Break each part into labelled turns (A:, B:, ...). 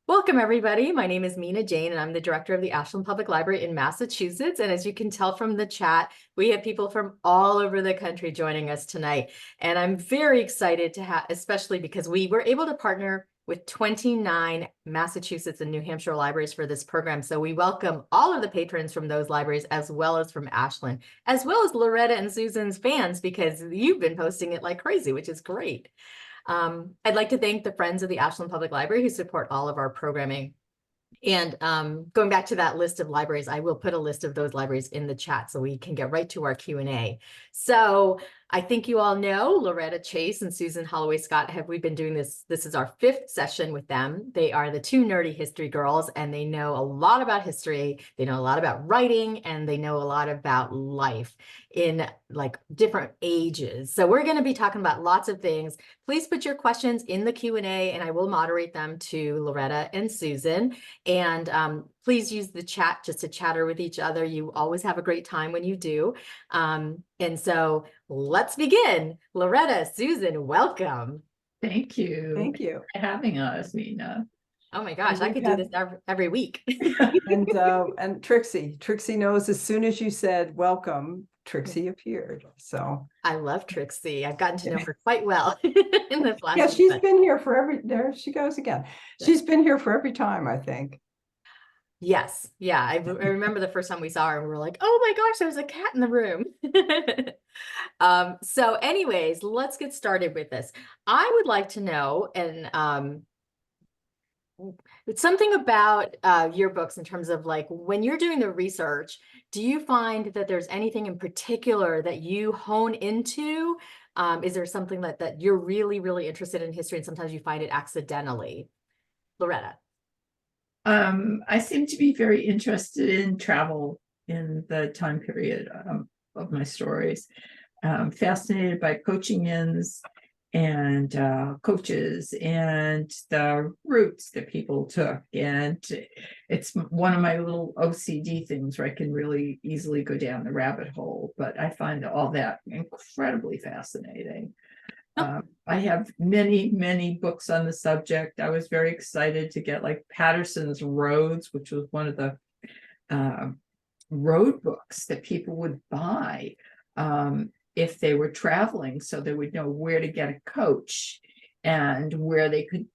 A: Welcome, everybody. My name is Mina Jane, and I'm the director of the Ashland Public Library in Massachusetts. And as you can tell from the chat, we have people from all over the country joining us tonight. And I'm very excited to have, especially because we were able to partner with 29 Massachusetts and New Hampshire libraries for this program. So we welcome all of the patrons from those libraries, as well as from Ashland, as well as Loretta and Susan's fans, because you've been posting it like crazy, which is great. I'd like to thank the Friends of the Ashland Public Library who support all of our programming. And going back to that list of libraries, I will put a list of those libraries in the chat so we can get right to our Q&A. So I think you all know Loretta Chase and Susan Holloway Scott. We've been doing this. This is our 5th session with them. They are the two nerdy history girls, and they know a lot about history. They know a lot about writing, and they know a lot about life in like different ages. So we're going to be talking about lots of things. Please put your questions in the Q&A, and I will moderate them to Loretta and Susan. And please use the chat just to chatter with each other. You always have a great time when you do. And so let's begin. Loretta, Susan, welcome.
B: Thank you.
C: Thank you
B: for having us, Mina.
A: Oh my gosh, I could do this every week.
C: and Trixie knows as soon as you said welcome, Trixie appeared. So
A: I love Trixie. I've gotten to know her quite well in this last
C: yeah, she's been here for there she goes again. She's been here for every time, I think.
A: Yes. Yeah. I remember the first time we saw her, we were like, oh my gosh, there was a cat in the room. So anyways, let's get started with this. I would like to know, and it's something about your books in terms of like when you're doing the research, do you find that there's anything in particular that you hone into? Is there something that you're really, really interested in history and sometimes you find it accidentally? Loretta.
B: I seem to be very interested in travel in the time period of my stories. Fascinated by coaching inns and coaches and the routes that people took. And it's one of my little OCD things where I can really easily go down the rabbit hole, but I find all that incredibly fascinating. I have many books on the subject. I was very excited to get like Patterson's Roads, which was one of the road books that people would buy if they were traveling, so they would know where to get a coach and where they could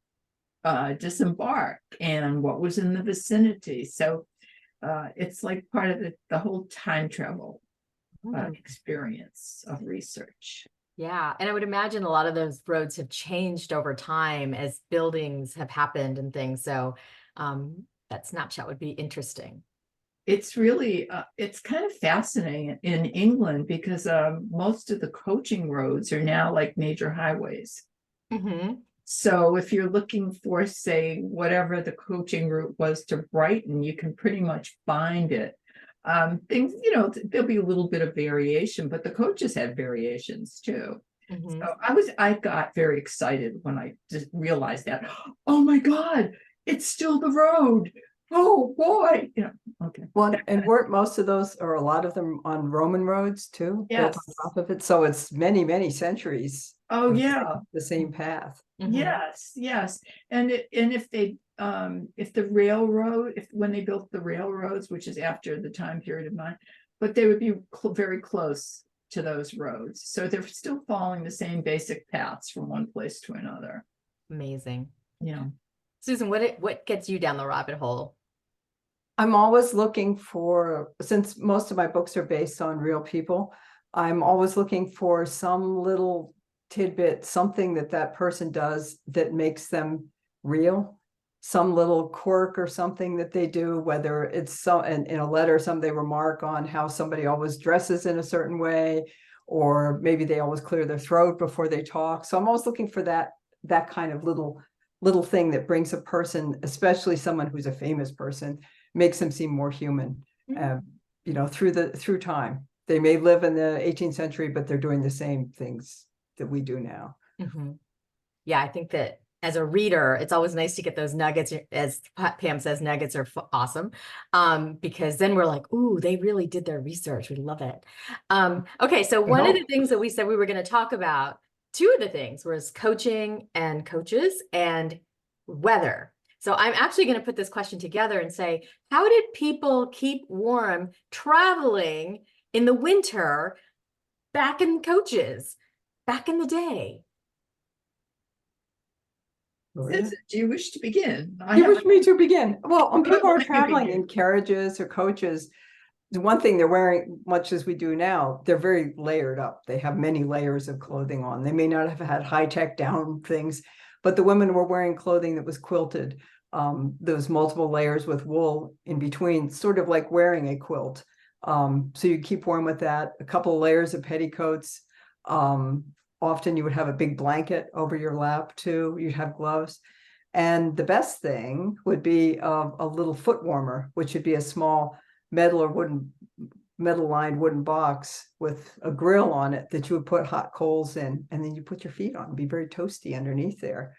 B: disembark and what was in the vicinity. So it's like part of the whole time travel experience of research.
A: Yeah, and I would imagine a lot of those roads have changed over time as buildings have happened and things. So that snapshot would be interesting.
B: It's really, it's kind of fascinating in England because most of the coaching roads are now like major highways.
A: Mm-hmm.
B: So if you're looking for, say, whatever the coaching route was to Brighton, you can pretty much find it. Things, there'll be a little bit of variation, but the coaches had variations too. Mm-hmm. So I got very excited when I just realized that, oh my God, it's still the road. Oh boy. Okay.
C: Well, and weren't most of those, or a lot of them, on Roman roads too?
B: Yes.
C: Built on top of it. So it's many centuries.
B: Oh yeah.
C: The same path.
B: Mm-hmm. Yes. And if they when they built the railroads, which is after the time period of mine, but they would be very close to those roads. So they're still following the same basic paths from one place to another.
A: Amazing.
B: Yeah.
A: Susan, what gets you down the rabbit hole?
C: I'm always looking for, since most of my books are based on real people, I'm always looking for some little tidbit, something that person does that makes them real, some little quirk or something that they do, whether it's in a letter, they remark on how somebody always dresses in a certain way, or maybe they always clear their throat before they talk. So I'm always looking for that kind of little thing that brings a person, especially someone who's a famous person, makes them seem more human. Through time. They may live in the 18th century, but they're doing the same things that we do now.
A: Mm-hmm. Yeah, I think that as a reader, it's always nice to get those nuggets. As Pam says, nuggets are awesome, because then we're like, ooh, they really did their research. We love it. Okay, so one of the things that we said we were going to talk about, two of the things was coaching and coaches and weather. So I'm actually going to put this question together and say, how did people keep warm traveling in the winter back in coaches, back in the day?
B: Susan, do you wish to begin?
C: You wish me to begin? Well, when
B: I
C: people are
B: like to
C: traveling
B: begin.
C: in carriages or coaches, the one thing they're wearing, much as we do now, they're very layered up. They have many layers of clothing on. They may not have had high-tech down things, but the women were wearing clothing that was quilted, those multiple layers with wool in between, sort of like wearing a quilt. So you keep warm with that. A couple of layers of petticoats. Often you would have a big blanket over your lap too. You'd have gloves. And the best thing would be a little foot warmer, which would be a small metal lined wooden box with a grill on it that you would put hot coals in, and then you put your feet on. It'd be very toasty underneath there.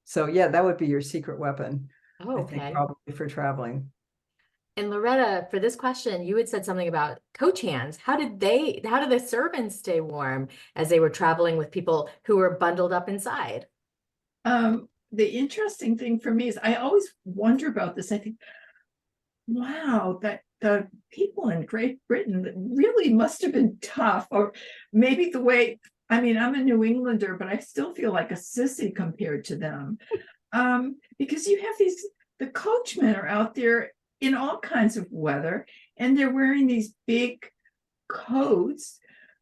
C: So yeah, that would be your secret weapon.
A: Oh,
C: I think
A: okay.
C: probably for traveling.
A: And Loretta, for this question, you had said something about coach hands. How did the servants stay warm as they were traveling with people who were bundled up inside?
B: The interesting thing for me is I always wonder about this. I think, wow, that the people in Great Britain really must have been tough, or maybe the way, I mean, I'm a New Englander, but I still feel like a sissy compared to them. Because you have the coachmen are out there in all kinds of weather, and they're wearing these big coats,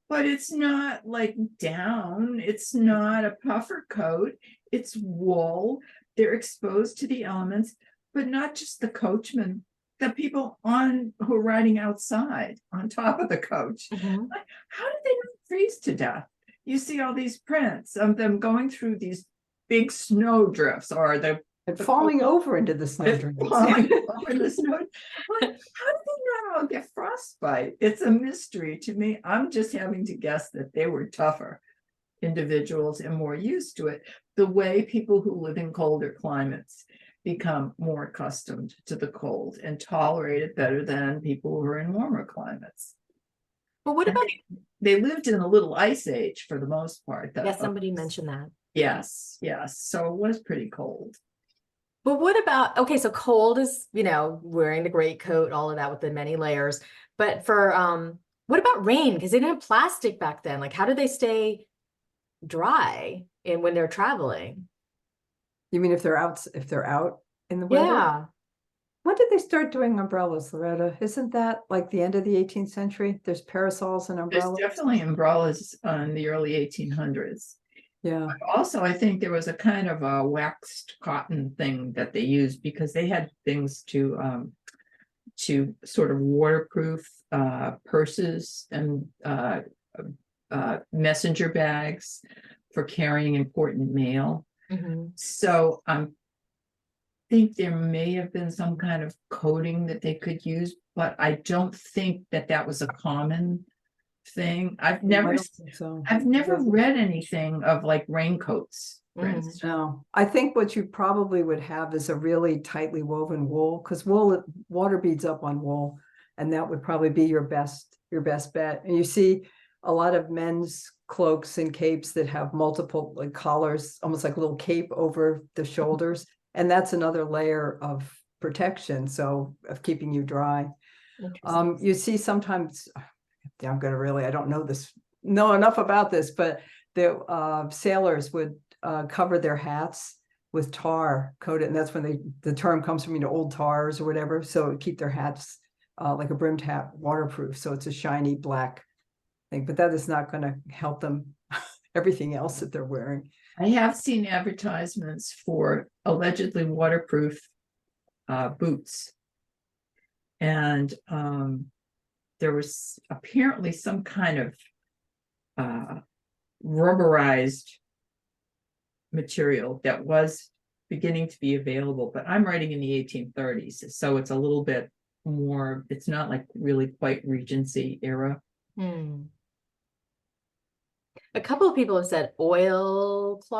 B: but it's not like down, it's not a puffer coat, it's wool. They're exposed to the elements, but not just the coachmen, the people who are riding outside on top of the coach. Like, how did they not freeze to death? You see all these prints of them going through these big snow drifts, or
C: And falling over into the snow drifts.
B: falling over the snow. Like, how did they not all get frostbite? It's a mystery to me. I'm just having to guess that they were tougher individuals and more used to it, the way people who live in colder climates become more accustomed to the cold and tolerate it better than people who are in warmer climates.
A: But what about,
B: they lived in a little ice age for the most part.
A: yes, somebody mentioned that.
B: Yes. So it was pretty cold.
A: But what about, okay, so cold is, wearing the great coat, all of that with the many layers. But for, what about rain? Because they didn't have plastic back then. Like, how do they stay dry when they're traveling?
C: You mean if they're out in the weather?
A: Yeah.
C: When did they start doing umbrellas, Loretta? Isn't that like the end of the 18th century? There's parasols and umbrellas.
B: There's definitely umbrellas in the early 1800s.
C: Yeah.
B: Also, I think there was a kind of a waxed cotton thing that they used because they had things to sort of waterproof purses and messenger bags for carrying important mail. So I think there may have been some kind of coating that they could use, but I don't think that was a common thing. I've never read anything of like raincoats, for instance.
C: No, I think what you probably would have is a really tightly woven wool, because water beads up on wool, and that would probably be your best bet. And you see a lot of men's cloaks and capes that have multiple like collars, almost like a little cape over the shoulders, and that's another layer of protection, so of keeping you dry. You see sometimes, I don't know enough about this, but the sailors would cover their hats with tar coated, and that's when the term comes from, old tars or whatever, so keep their hats like a brimmed hat waterproof, so it's a shiny black thing, but that is not going to help them everything else that they're wearing.
B: I have seen advertisements for allegedly waterproof boots, and there was apparently some kind of rubberized material that was beginning to be available, but I'm writing in the 1830s, so it's a little bit more, it's not like really quite Regency era.
A: A couple of people have said oilskins,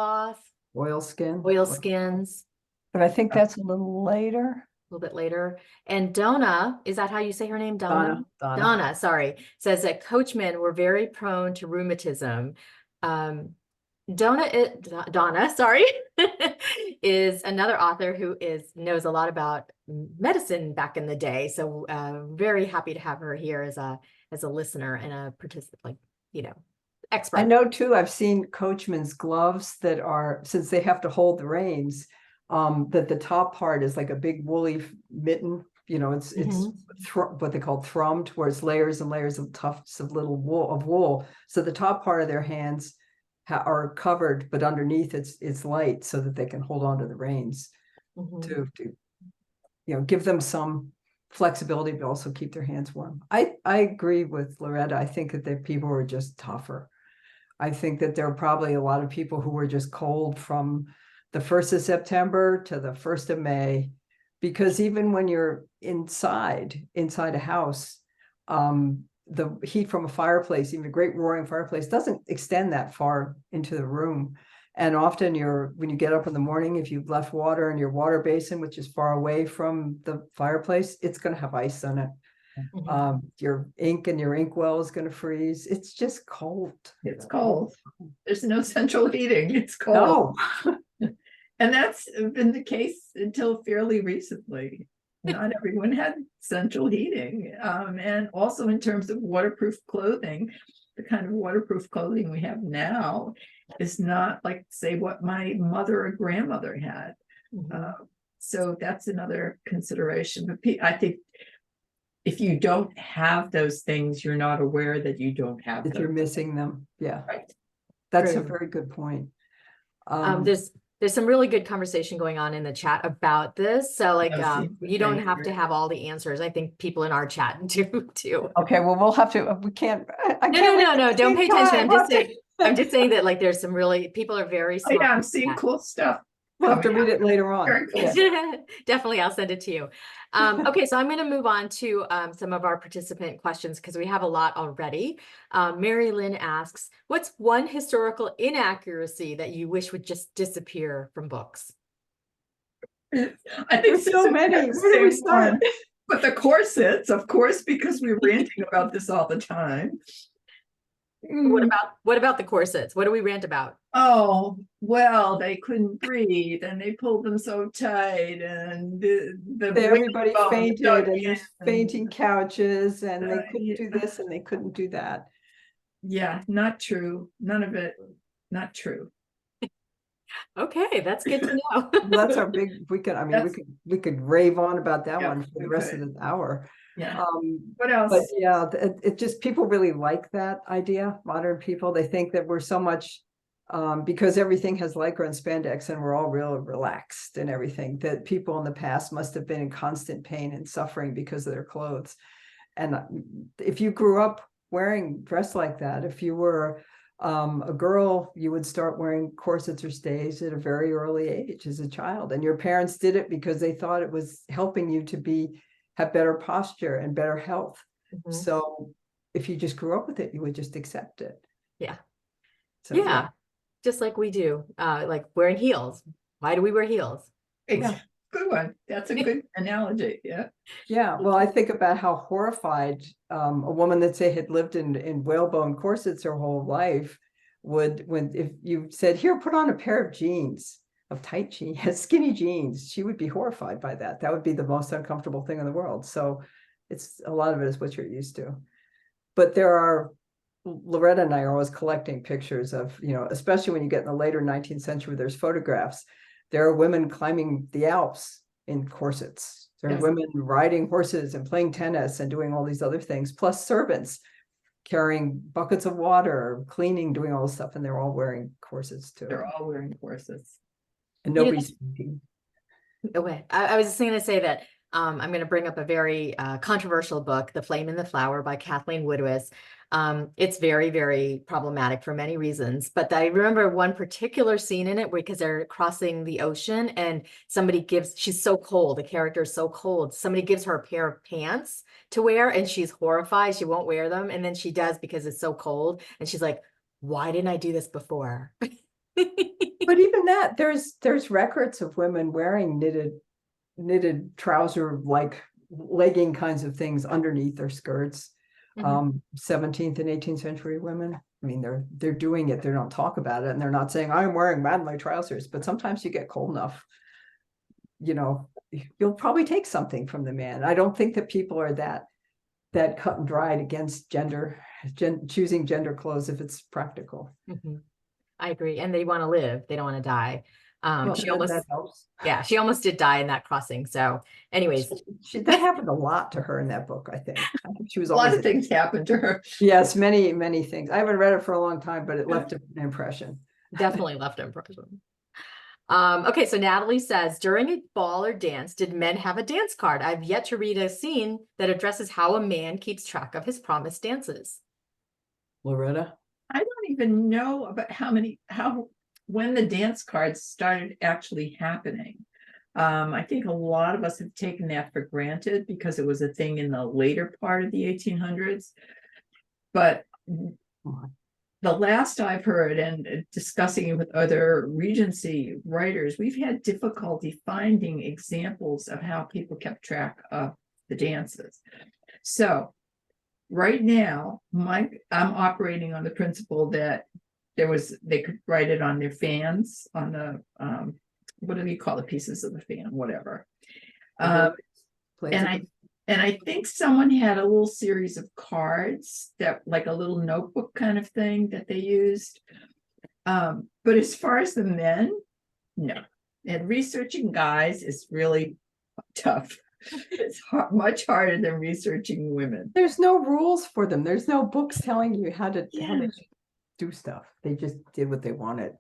C: but I think that's a little later.
A: A little bit later. And Donna, is that how you say her name? Donna, sorry, says that coachmen were very prone to rheumatism. Donna, sorry, is another author who knows a lot about medicine back in the day. So very happy to have her here as a listener and a participant, like, expert.
C: I know too, I've seen Coachmen's gloves that are, since they have to hold the reins, that the top part is like a big woolly mitten. It's what they call thrummed, where it's layers and layers of tufts of little wool. So the top part of their hands are covered, but underneath it's light, so that they can hold on to the reins to give them some flexibility, but also keep their hands warm. I agree with Loretta. I think that the people were just tougher. I think that there are probably a lot of people who were just cold from the 1st of September to the 1st of May, because even when you're inside a house, the heat from a fireplace, even a great roaring fireplace, doesn't extend that far into the room. And often when you get up in the morning, if you've left water in your water basin, which is far away from the fireplace, it's going to have ice on it. Your ink and your inkwell is going to freeze. It's just cold.
B: It's cold. There's no central heating. It's cold.
C: No.
B: And that's been the case until fairly recently. Not everyone had central heating. And also in terms of waterproof clothing, the kind of waterproof clothing we have now is not like, say, what my mother or grandmother had. So that's another consideration. But I think if you don't have those things, you're not aware that you don't have them.
C: You're missing them. Yeah.
B: Right.
C: That's a very good point.
A: There's some really good conversation going on in the chat about this. So like, you don't have to have all the answers. I think people in our chat do too.
C: Okay, well, we'll have to, we can't.
A: No, don't pay attention. I'm just saying that like, there's some really, people are very smart.
B: I'm seeing cool stuff.
C: We'll have to read it later on.
A: Yeah. Definitely, I'll send it to you. Okay, so I'm going to move on to some of our participant questions because we have a lot already. Mary Lynn asks, what's one historical inaccuracy that you wish would just disappear from books?
B: I think so many. Where do we start? But the corsets, of course, because we're ranting about this all the time.
A: What about the corsets? What do we rant about?
B: Oh, well, they couldn't breathe and they pulled them so tight, and
C: everybody fainted, and there's fainting couches, and they couldn't do this and they couldn't do that.
B: Yeah, not true. None of it, not true.
A: Okay, that's good to know.
C: That's our big, we could rave on about that one for the rest of the hour.
B: Yeah. What else?
C: But yeah, it just, people really like that idea. Modern people, they think that we're so much, because everything has lycra and spandex and we're all real relaxed and everything, that people in the past must have been in constant pain and suffering because of their clothes. And if you grew up dressed like that, if you were a girl, you would start wearing corsets or stays at a very early age as a child, and your parents did it because they thought it was helping you to have better posture and better health. So if you just grew up with it, you would just accept it.
A: Yeah.
C: So,
A: yeah, just like we do, like wearing heels. Why do we wear heels?
B: Exactly. Good one. That's a good analogy. Yeah.
C: Well, I think about how horrified a woman that, say, had lived in whalebone corsets her whole life would, if you said, here, put on a pair of jeans, of tight jeans, skinny jeans, she would be horrified by that. That would be the most uncomfortable thing in the world. So a lot of it is what you're used to. But Loretta and I are always collecting pictures of, especially when you get in the later 19th century, there's photographs. There are women climbing the Alps in corsets. There are women riding horses and playing tennis and doing all these other things, plus servants carrying buckets of water, cleaning, doing all this stuff. And they're all wearing corsets too.
B: They're all wearing corsets.
C: And nobody's speaking.
A: Okay. I was just going to say that I'm going to bring up a very controversial book, The Flame and the Flower by Kathleen Woodwis. It's very, very problematic for many reasons, but I remember one particular scene in it because they're crossing the ocean and she's so cold, the character is so cold, somebody gives her a pair of pants to wear and she's horrified, she won't wear them, and then she does because it's so cold, and she's like, why didn't I do this before?
C: But even that, there's records of women wearing knitted trouser like legging kinds of things underneath their skirts. 17th and 18th century women. I mean, they're doing it, they don't talk about it, and they're not saying, I'm wearing manly trousers, but sometimes you get cold enough, you know, you'll probably take something from the man. I don't think that people are that cut and dried against choosing gender clothes if it's practical.
A: Mhm. I agree. And they want to live. They don't want to die.
C: Well,
A: She almost,
C: that helps.
A: yeah, she almost did die in that crossing. So anyways,
C: That happened a lot to her in that book, I think. I think she was
B: A lot
C: always,
B: of things happened to her.
C: yes, many, many things. I haven't read it for a long time, but it left an impression.
A: definitely left an impression. Okay, so Natalie says, during a ball or dance, did men have a dance card? I've yet to read a scene that addresses how a man keeps track of his promised dances.
C: Loretta?
B: I don't even know about when the dance cards started actually happening. I think a lot of us have taken that for granted because it was a thing in the later part of the 1800s. But the last I've heard, and discussing it with other Regency writers, we've had difficulty finding examples of how people kept track of the dances. So right now, I'm operating on the principle that they could write it on their fans, on the what do you call the pieces of the fan, whatever. And I think someone had a little series of cards that, like a little notebook kind of thing that they used. But as far as the men, no. And researching guys is really tough. It's much harder than researching women.
C: There's no rules for them. There's no books telling you how to do stuff. They just did what they wanted.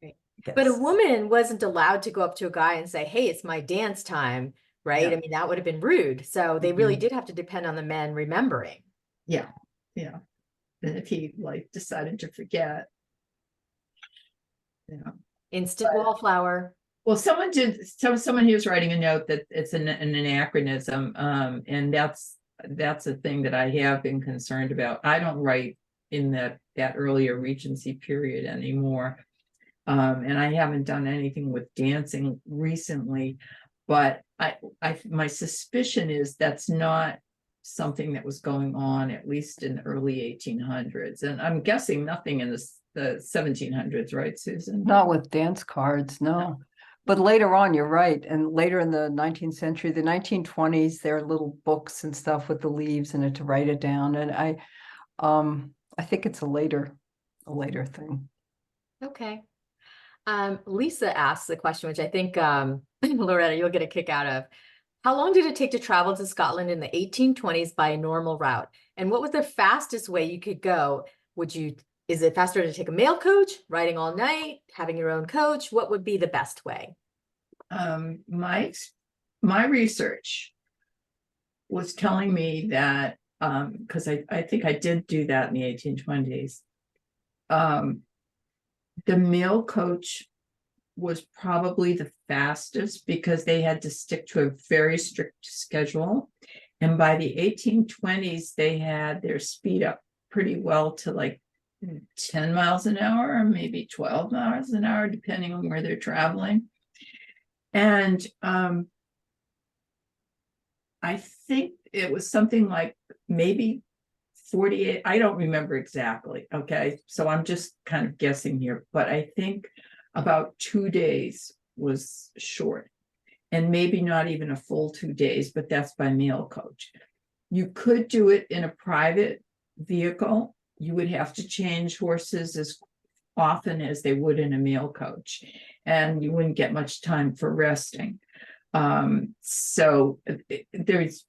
A: Right. But a woman wasn't allowed to go up to a guy and say, hey, it's my dance time, right?
B: Yeah.
A: I mean, that would have been rude. So they really did have to depend on the men remembering.
B: Yeah. And if he decided to forget,
A: Instant wallflower.
B: Well, someone he was writing a note that it's an anachronism, and that's a thing that I have been concerned about. I don't write in that earlier Regency period anymore, and I haven't done anything with dancing recently. But my suspicion is that's not something that was going on, at least in the early 1800s, and I'm guessing nothing in the 1700s, right, Susan?
C: Not with dance cards, no. But later on, you're right. And later in the 19th century, the 1920s, there are little books and stuff with the leaves in it to write it down. And I think it's a later thing.
A: Okay. Lisa asks the question, which I think Loretta, you'll get a kick out of. How long did it take to travel to Scotland in the 1820s by a normal route? And what was the fastest way you could go? Is it faster to take a mail coach, riding all night, having your own coach? What would be the best way?
B: My research was telling me that, because I think I did do that in the 1820s. The mail coach was probably the fastest because they had to stick to a very strict schedule. And by the 1820s, they had their speed up pretty well to 10 miles an hour, or maybe 12 miles an hour, depending on where they're traveling. And I think it was something like maybe 48. I don't remember exactly. Okay. So I'm just kind of guessing here, but I think about 2 days was short, and maybe not even a full 2 days, but that's by mail coach. You could do it in a private vehicle. You would have to change horses as often as they would in a mail coach, and you wouldn't get much time for resting. So there's,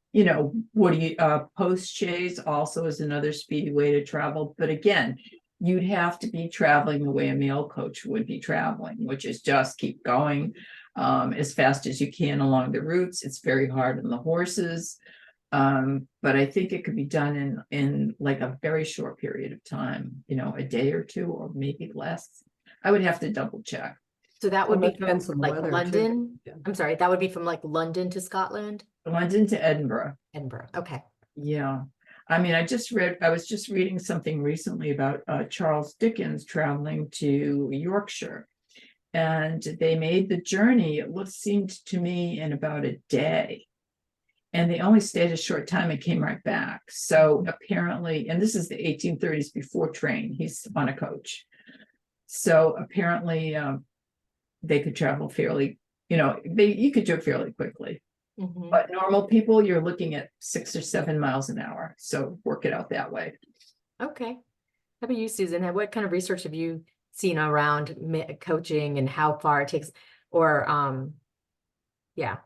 B: post chaise also is another speedy way to travel. But again, you'd have to be traveling the way a mail coach would be traveling, which is just keep going as fast as you can along the routes. It's very hard on the horses. But I think it could be done in a very short period of time, a day or two, or maybe less. I would have to double check.
A: So that would be from
C: London.
A: I'm sorry, that would be from London to Scotland?
B: London to Edinburgh.
A: Edinburgh, okay.
B: Yeah. I mean, I was just reading something recently about Charles Dickens traveling to Yorkshire, and they made the journey, it seemed to me, in about a day. And they only stayed a short time and came right back. So apparently, and this is the 1830s before train, he's on a coach. So apparently they could travel fairly, you could do it fairly quickly.
A: Mhm.
B: But normal people, you're looking at 6 or 7 miles an hour. So work it out that way.
A: Okay. How about you, Susan? What kind of research have you seen around coaching and how far it takes, or yeah.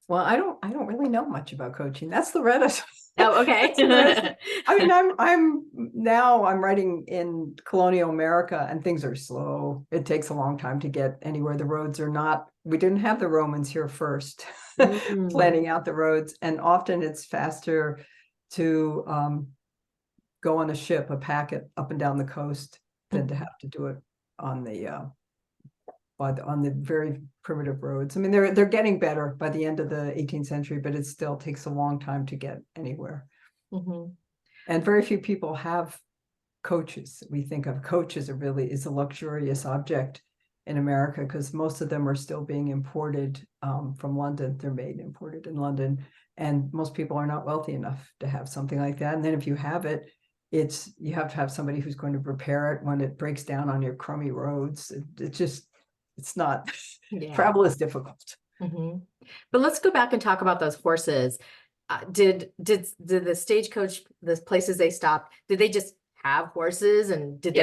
C: Well, I don't really know much about coaching. That's Loretta.
A: Oh, okay.
C: I mean, I'm writing in colonial America, and things are slow. It takes a long time to get anywhere. The roads are not, we didn't have the Romans here first, planning out the roads. And often it's faster to go on a ship, a packet up and down the coast, than to have to do it on the very primitive roads. I mean, they're getting better by the end of the 18th century, but it still takes a long time to get anywhere.
A: Mhm.
C: And very few people have coaches. We think of coaches is a luxurious object in America, because most of them are still being imported from London. They're made and imported in London, and most people are not wealthy enough to have something like that. And then if you have it, you have to have somebody who's going to repair it when it breaks down on your crummy roads. It's not,
A: Yeah.
C: travel is difficult.
A: Mhm. But let's go back and talk about those horses. Did the stagecoach, the places they stopped, did they just have horses, and did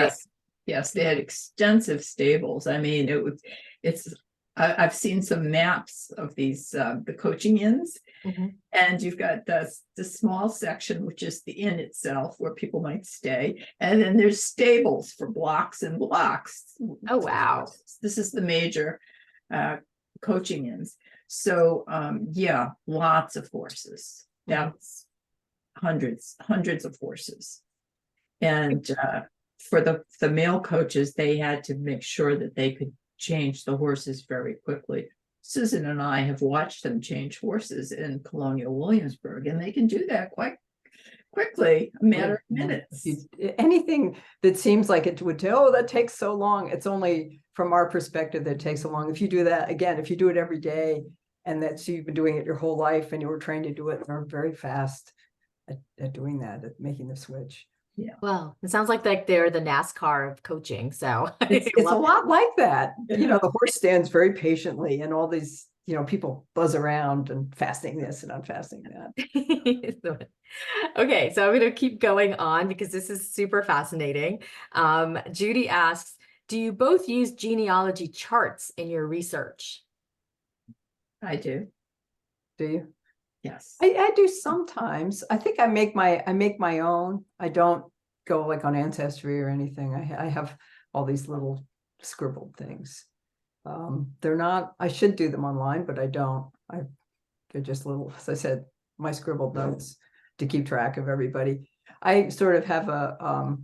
B: Yes, they had extensive stables. I mean, I've seen some maps of these, the coaching inns,
A: Mhm.
B: and you've got the small section, which is the inn itself, where people might stay. And then there's stables for blocks and blocks.
A: Oh, wow.
B: This is the major coaching inns. So, yeah, lots of horses. That's hundreds of horses. And for the male coaches, they had to make sure that they could change the horses very quickly. Susan and I have watched them change horses in colonial Williamsburg, and they can do that quite quickly, a matter of minutes.
C: Anything that seems like it would that takes so long, it's only from our perspective that it takes so long. If you do that, again, if you do it every day, and you've been doing it your whole life, and you were trained to do it, they're very fast at doing that, at making the switch.
A: Yeah. Well, it sounds like they're the NASCAR of coaching. So
C: it's a lot like that. The horse stands very patiently, and all these, people buzz around and fastening this and unfastening that.
A: Okay, so I'm going to keep going on because this is super fascinating. Judy asks, do you both use genealogy charts in your research?
B: I do.
C: Do you?
B: Yes.
C: I do sometimes. I think I make my own. I don't go like on Ancestry or anything. I have all these little scribbled things. They're not, I should do them online, but I don't. They're just little, as I said, my scribbled notes to keep track of everybody. I sort of have a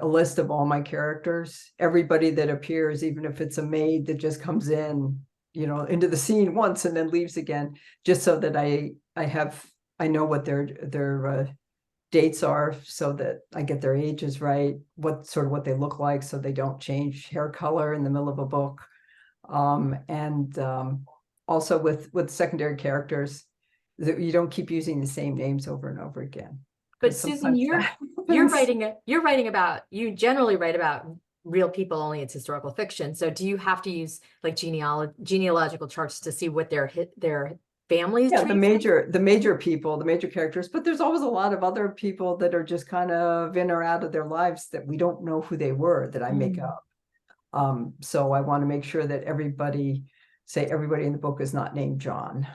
C: list of all my characters, everybody that appears, even if it's a maid that just comes in, into the scene once and then leaves again, just so that I know what their dates are, so that I get their ages right, what they look like, so they don't change hair color in the middle of a book. And also with secondary characters, that you don't keep using the same names over and over again.
A: But Susan, you generally write about real people, only it's historical fiction. So do you have to use like genealogical charts to see what their families?
C: Yeah, the major people, the major characters, but there's always a lot of other people that are just kind of in or out of their lives that we don't know who they were, that I make up. So I want to make sure that everybody in the book is not named John,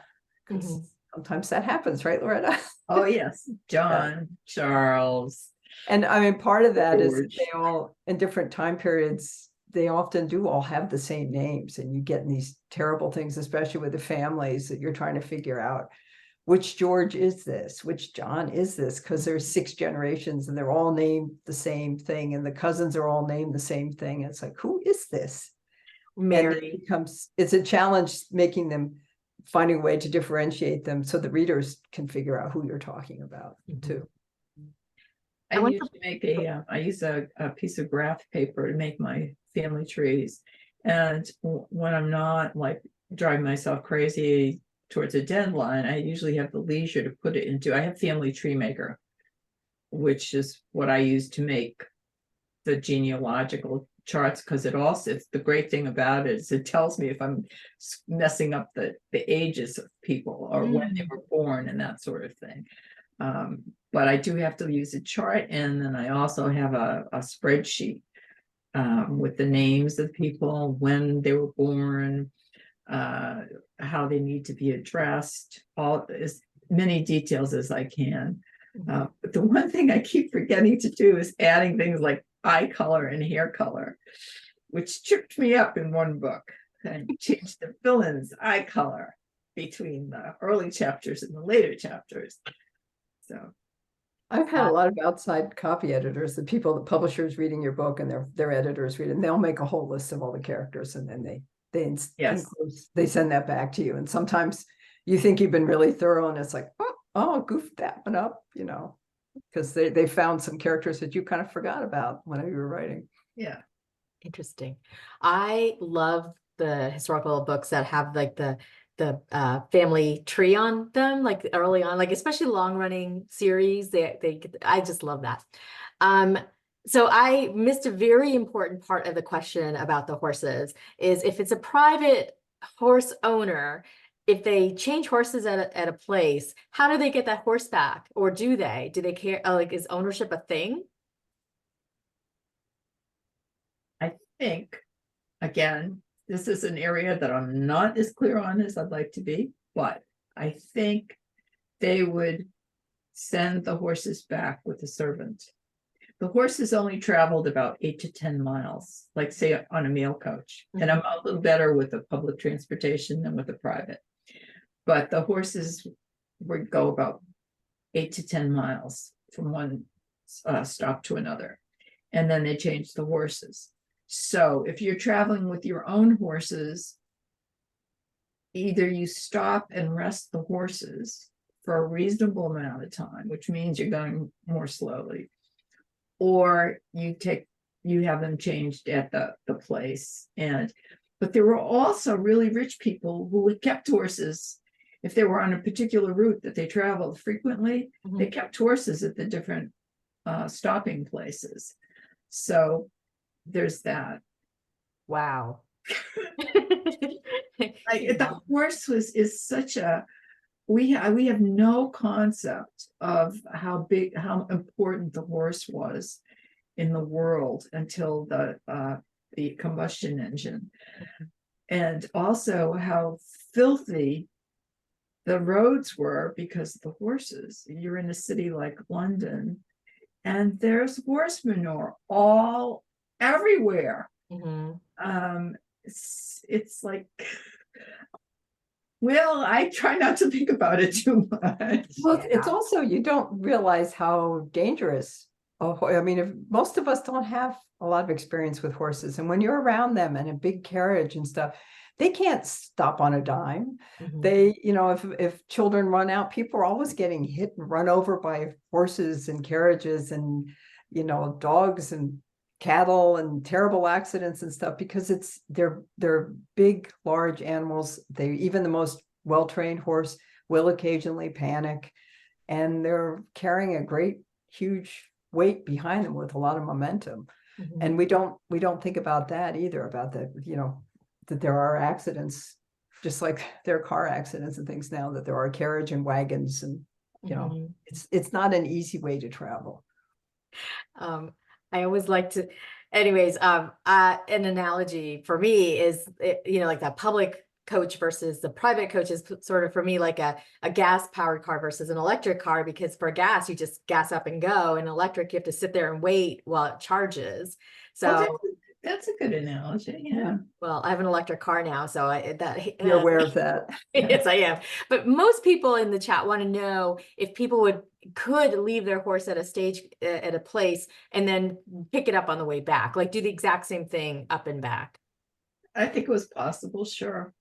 C: because sometimes that happens, right, Loretta?
B: Oh yes, John, Charles.
C: And I mean, part of that
B: George.
C: is they all, in different time periods, they often do all have the same names, and you get in these terrible things, especially with the families, that you're trying to figure out which George is this, which John is this, because there's 6 generations and they're all named the same thing, and the cousins are all named the same thing. It's like, who is this? Mary. And it's a challenge finding a way to differentiate them so the readers can figure out who you're talking about too.
B: I use a piece of graph paper to make my family trees. And when I'm not like driving myself crazy towards a deadline, I usually have the leisure to put it into, I have Family Tree Maker, which is what I use to make the genealogical charts, because it also, it's the great thing about it is it tells me if I'm messing up the ages of people or when they were born and that sort of thing. But I do have to use a chart, and then I also have a spreadsheet with the names of people, when they were born, how they need to be addressed, all as many details as I can. But the one thing I keep forgetting to do is adding things like eye color and hair color, which tripped me up in one book. I changed the villain's eye color between the early chapters and the later chapters. So
C: I've had a lot of outside copy editors, the publishers reading your book and their editors read it, and they'll make a whole list of all the characters, and then they send that back to you. And sometimes you think you've been really thorough, and it's like, oh, goofed that one up, because they found some characters that you kind of forgot about when you were writing.
B: Yeah.
A: Interesting. I love the historical books that have like the family tree on them, like early on, like especially long running series. I just love that. So I missed a very important part of the question about the horses, is if it's a private horse owner, if they change horses at a place, how do they get that horse back? Or do they care? Like, is ownership a thing?
B: I think, again, this is an area that I'm not as clear on as I'd like to be, but I think they would send the horses back with a servant. The horses only traveled about 8 to 10 miles, like say on a mail coach. And I'm a little better with the public transportation than with the private. But the horses would go about 8 to 10 miles from one stop to another. And then they changed the horses. So if you're traveling with your own horses, either you stop and rest the horses for a reasonable amount of time, which means you're going more slowly, or you have them changed at the place. But there were also really rich people who had kept horses. If they were on a particular route that they traveled frequently, they kept horses at the different stopping places. So there's that.
A: Wow.
B: The horse is such a, we have no concept of how important the horse was in the world until the combustion engine, and also how filthy the roads were because of the horses. You're in a city like London, and there's horse manure all everywhere. It's like, well, I try not to think about it too much.
C: Well, it's also, you don't realize how dangerous. I mean, if most of us don't have a lot of experience with horses, and when you're around them in a big carriage and stuff, they can't stop on a dime. They, if children run out, people are always getting hit and run over by horses and carriages and, dogs and cattle, and terrible accidents and stuff, because they're big, large animals. Even the most well-trained horse will occasionally panic, and they're carrying a great, huge weight behind them with a lot of momentum. And we don't think about that either, about that, that there are accidents, just like there are car accidents and things now, that there are carriage and wagons, and it's not an easy way to travel.
A: I always like to, anyways, an analogy for me is, like that public coach versus the private coach is sort of for me like a gas powered car versus an electric car, because for gas, you just gas up and go, and electric, you have to sit there and wait while it charges. So
B: that's a good analogy. Yeah.
A: Well, I have an electric car now, so
C: You're aware of that.
A: Yes, I am. But most people in the chat want to know if people could leave their horse at a place and then pick it up on the way back, like do the exact same thing up and back.
B: I think it was possible, sure.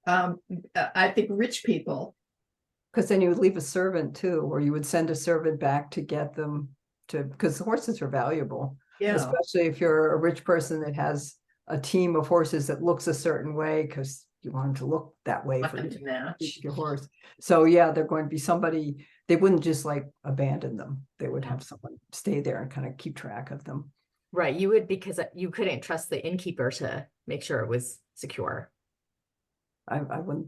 B: I think rich people.
C: Because then you would leave a servant too, or you would send a servant back to get them because the horses are valuable. Yeah. Especially if you're a rich person that has a team of horses that looks a certain way, because you want them to look that way
B: Want
C: for
B: them to match.
C: your horse. So yeah, they're going to be somebody, they wouldn't just like abandon them. They would have someone stay there and kind of keep track of them.
A: Right, you would, because you couldn't trust the innkeeper to make sure it was secure.
C: I wouldn't,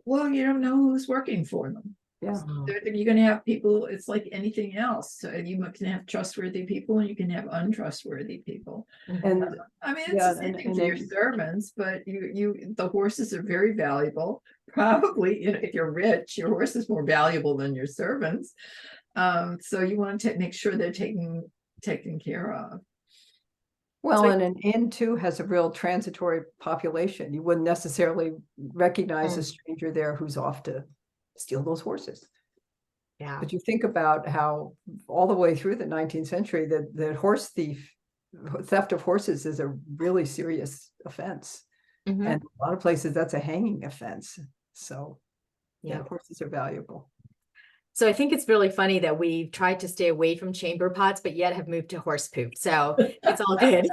B: Well, you don't know who's working for them.
C: yeah.
B: You're going to have people, it's like anything else. So you can have trustworthy people and you can have untrustworthy people.
C: And
B: I mean, it's
C: yeah,
B: the same
C: and-
B: thing
C: and
B: for your
C: then-
B: servants, but the horses are very valuable. Probably, if you're rich, your horse is more valuable than your servants. So you want to make sure they're taken care of.
C: Well,
B: So-
C: and an inn too has a real transitory population. You wouldn't necessarily recognize a stranger there who's off to steal those horses.
A: Yeah.
C: But you think about how all the way through the 19th century, that theft of horses is a really serious offense.
A: Mhm.
C: And a lot of places that's a hanging offense. So yeah,
A: Yeah.
C: horses are valuable.
A: So I think it's really funny that we tried to stay away from chamber pots, but yet have moved to horse poop. So it's all good.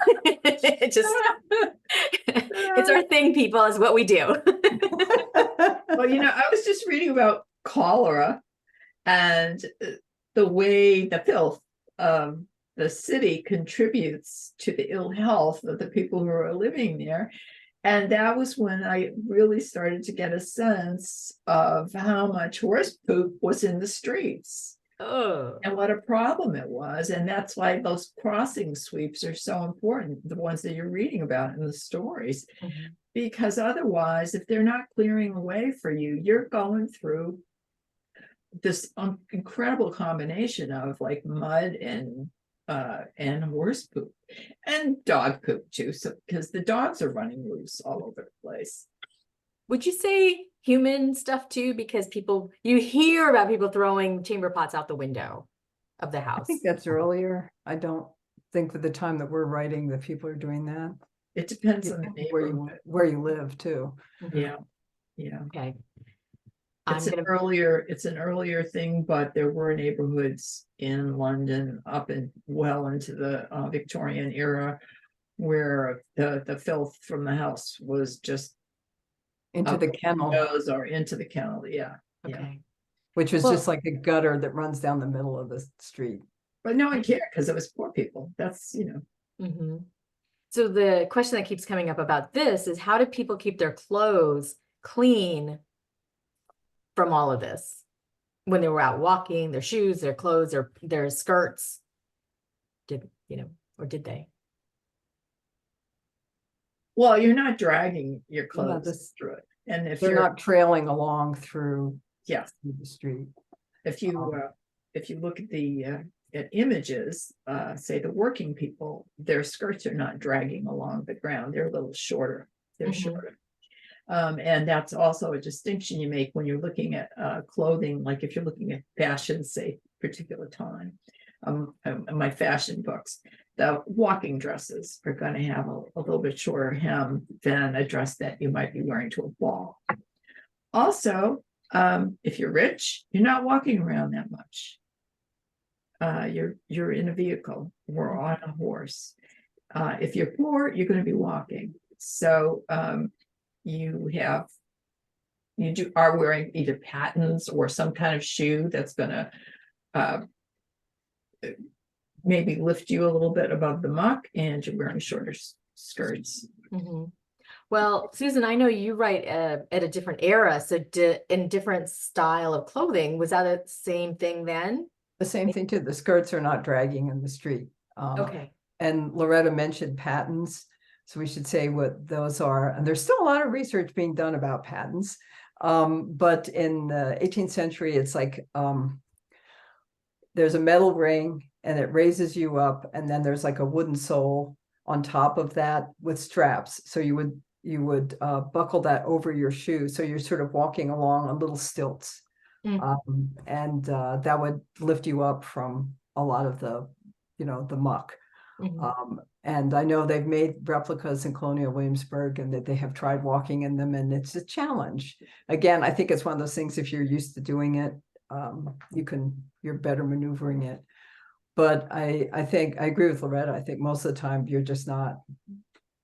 A: It just, it's our thing, people, is what we do.
B: Well, I was just reading about cholera and the way the filth of the city contributes to the ill health of the people who are living there. And that was when I really started to get a sense of how much horse poop was in the streets
A: Oh,
B: and what a problem it was. And that's why those crossing sweeps are so important, the ones that you're reading about in the stories.
A: Mhm.
B: Because otherwise, if they're not clearing away for you, you're going through this incredible combination of like mud and horse poop and dog poop too. So because the dogs are running loose all over the place.
A: Would you say human stuff too? Because you hear about people throwing chamber pots out the window of the
C: I
A: house.
C: think that's earlier. I don't think for the time that we're writing that people are doing that.
B: It depends on the
C: Where
B: neighborhood.
C: you live too.
A: Mhm.
B: Yeah.
A: Okay.
B: It's an earlier thing, but there were neighborhoods in London up and well into the Victorian era where the filth from the house was just
C: Into
B: out
C: the kennel,
B: windows or into the kennel. Yeah.
A: Okay.
C: which was
A: Well-
C: just like a gutter that runs down the middle of the street.
B: But no one cared because it was poor people. That's
A: Mhm. So the question that keeps coming up about this is, how do people keep their clothes clean from all of this? When they were out walking, their shoes, their clothes, their skirts. Or did they?
B: well, you're not dragging your
C: Yeah,
B: clothes through it. And if
C: They're
B: you're
C: not trailing along through
B: yeah,
C: the street.
B: if you look at the at images, say the working people, their skirts are not dragging along the ground. They're a little shorter. They're
A: Mhm.
B: shorter. And that's also a distinction you make when you're looking at clothing, like if you're looking at fashion, say particular time. In my fashion books, the walking dresses are going to have a little bit shorter hem than a dress that you might be wearing to a ball. Also, if you're rich, you're not walking around that much. You're in a vehicle or on a horse. If you're poor, you're going to be walking. So you are wearing either pattens or some kind of shoe that's going to maybe lift you a little bit above the muck, and you're wearing shorter skirts.
A: Mhm. Well, Susan, I know you write at a different era, so in different style of clothing. Was that the same thing then?
C: The same thing too. The skirts are not dragging in the street.
A: Okay.
C: And Loretta mentioned patents, so we should say what those are. And there's still a lot of research being done about patents. But in the 18th century, it's like there's a metal ring and it raises you up, and then there's like a wooden sole on top of that with straps. So you would buckle that over your shoe, so you're sort of walking along on little stilts. And that would lift you up from a lot of the muck.
A: Mhm.
C: And I know they've made replicas in Colonial Williamsburg, and that they have tried walking in them, and it's a challenge. Again, I think it's one of those things, if you're used to doing it, you're better maneuvering it. But I think I agree with Loretta. I think most of the time you're just not,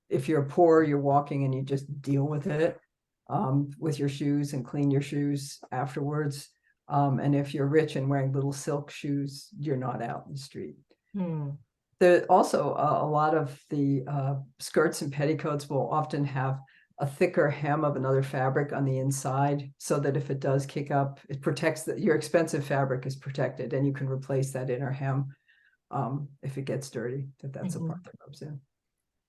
C: if you're poor, you're walking and you just deal with it. with your shoes and clean your shoes afterwards. And if you're rich and wearing little silk shoes, you're not out in the street.
A: Hmm.
C: There also a lot of the skirts and petticoats will often have a thicker hem of another fabric on the inside, so that if it does kick up, it protects that your expensive fabric is protected, and you can replace that inner hem if it gets dirty. That's the part that rubs in.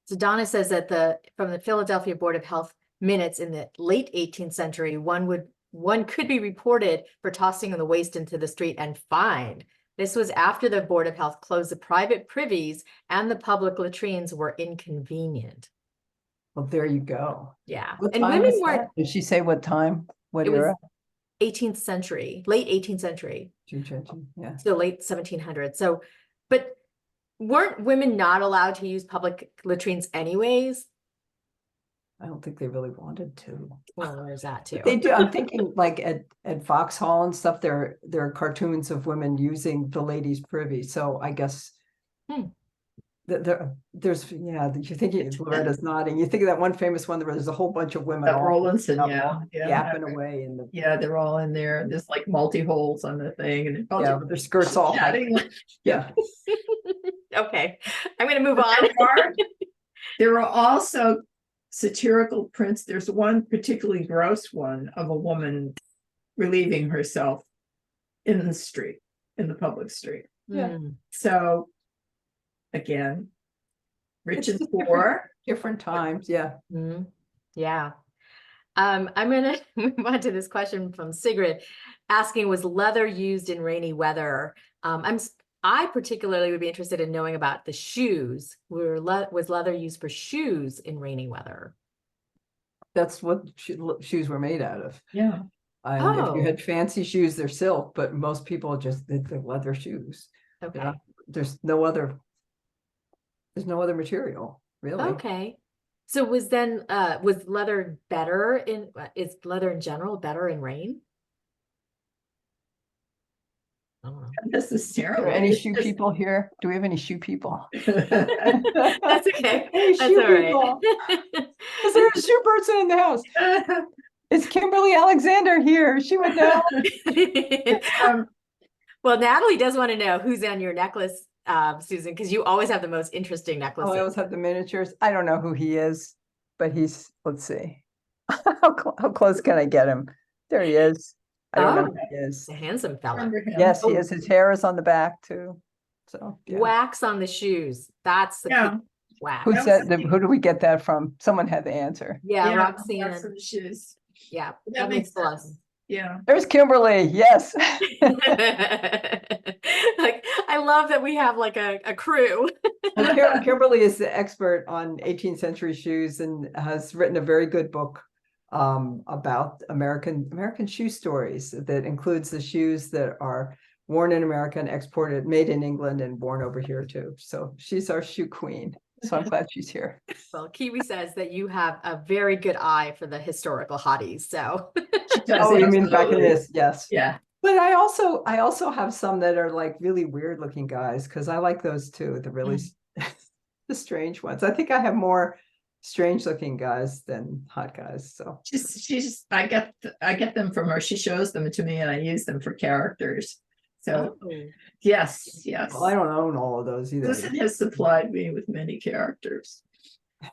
A: So Donna says that from the Philadelphia Board of Health minutes in the late 18th century, one could be reported for tossing the waste into the street and fined. This was after the Board of Health closed the private privies and the public latrines were inconvenient.
C: Well, there you go.
A: Yeah.
C: What
A: And
C: time
A: women
C: was
A: weren't,
C: that? Did she say what time? What
A: it was
C: era?
A: 18th century, late 18th century,
C: Yeah.
A: so late 1700s. So, but weren't women not allowed to use public latrines anyways?
C: I don't think they really wanted to.
A: Well, there's that too.
C: They do. I'm thinking like at Foxhall and stuff, there are cartoons of women using the ladies' privy. So I guess there's you're thinking Loretta's nodding. You think of that one famous one where there's a whole bunch of women
B: That
C: all
B: Rollinson,
C: yapping away in the
B: they're all in there. There's like multi-holes on the thing, and
C: with their skirts all
B: chatting.
C: yeah.
A: Okay, I'm going to move on.
B: There are also satirical prints. There's one particularly gross one of a woman relieving herself in the street, in the public street.
C: Yeah.
B: So again, rich and poor.
C: Different times. Yeah.
A: Yeah. I'm going to move on to this question from Sigrid asking, was leather used in rainy weather? I particularly would be interested in knowing about the shoes. Was leather used for shoes in rainy weather?
C: That's what shoes were made out of.
B: Yeah.
C: And if you had fancy shoes, they're silk, but most people just they're leather shoes.
A: Okay.
C: There's no other material, really.
A: Okay. So was leather better is leather in general better in rain? I don't know.
B: Necessarily.
C: Are there any shoe people here? Do we have any shoe people?
A: That's okay.
C: Hey,
A: That's all right.
C: Is there a shoe person in the house? Is Kimberly Alexander here? She would know.
A: Well, Natalie does want to know who's on your necklace, Susan, because you always have the most interesting necklaces.
C: I always have the miniatures. I don't know who he is, but let's see. How close can I get him? There he is. I don't know who he is.
A: A handsome fella.
C: Yes, he is. His hair is on the back too. So yeah.
A: Wax on the shoes. That's the key. Wax.
C: Who do we get that from? Someone had the answer.
A: Yeah, Roxanne.
B: Wax on the shoes.
A: Yeah,
B: that makes sense. Yeah.
C: There's Kimberly. Yes.
A: Like, I love that we have like a crew.
C: Kimberly is the expert on 18th century shoes and has written a very good book about American shoe stories that includes the shoes that are worn in America and exported, made in England and worn over here too. So she's our shoe queen. So I'm glad she's here.
A: Well, Kiwi says that you have a very good eye for the historical hotties. So
C: oh, you mean back in this? Yes.
B: Yeah.
C: But I also have some that are like really weird looking guys, because I like those too. The really the strange ones. I think I have more strange looking guys than hot guys. So
B: I get them from her. She shows them to me and I use them for characters. So yes.
C: Well, I don't own all of those either.
B: Susan has supplied me with many characters.